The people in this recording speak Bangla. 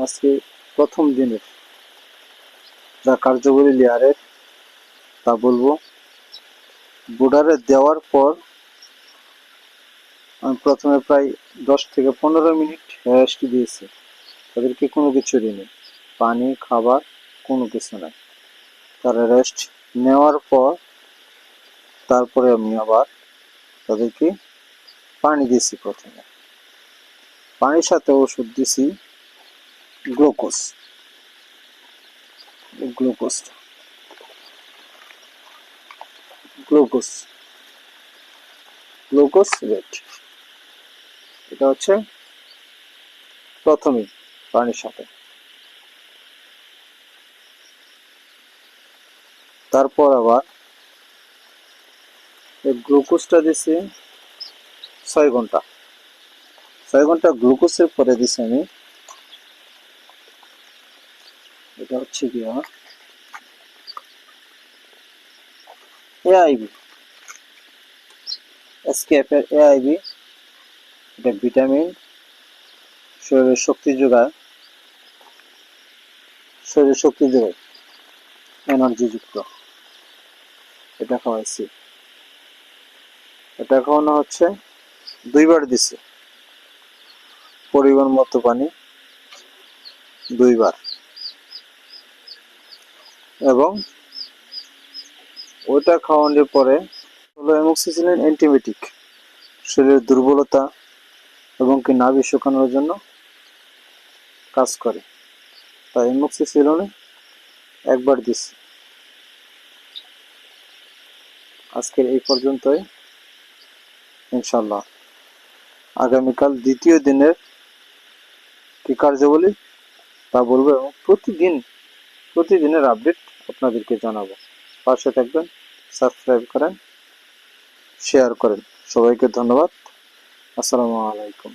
আজকে প্রথম দিনের যা কার্যকরী লেয়ারের তা বলবো। বর্ডারে দেওয়ার পর আমি প্রথমে প্রায় 10 থেকে 15 মিনিট রেস্ট দিয়েছি। তাদেরকে কোনো কিছু দিইনি, পানি খাবার কোনো কিছু নাই। তারা রেস্ট নেওয়ার পর তারপরে আমি আবার তাদেরকে পানি দিয়েছি। প্রথমে পানির সাথে ওষুধ দিছি glucose glucose glucose glucose rate, এটা হচ্ছে প্রথমেই পানির সাথে। তারপর আবার এই গ্লুকোজটা দিছি 6 ঘন্টা। 6 ঘন্টা গ্লুকোজের পরে দিছি আমি, এটা হচ্ছে কি আমার এআইবি, এসকেএফের এআইবি। এটা ভিটামিন, শরীরের শক্তি যোগায়, এনার্জি যুক্ত। এটা খাওয়াইছি। এটা খাওয়ানো হচ্ছে 2বার দিছি, পরিমাণ মতো পানি 2বার। এবং ওইটা খাওয়ানোর পরে হলো অ্যামোক্সিসিলিন অ্যান্টিবায়োটিক, শরীরের দুর্বলতা এবং কি নাভি শুকানোর জন্য কাজ করে। তাই অ্যামোক্সিসিলিন 1বার দিছি। আজকের এই পর্যন্তই, ইনশাল্লাহ আগামীকাল দ্বিতীয় দিনের কি কার্যাবলী তা বলবো এবং প্রতিদিনের আপডেট আপনাদেরকে জানাবো। পাশে থাকবেন, সাবস্ক্রাইব করেন, শেয়ার করেন। সবাইকে ধন্যবাদ। আসসালামু আলাইকুম।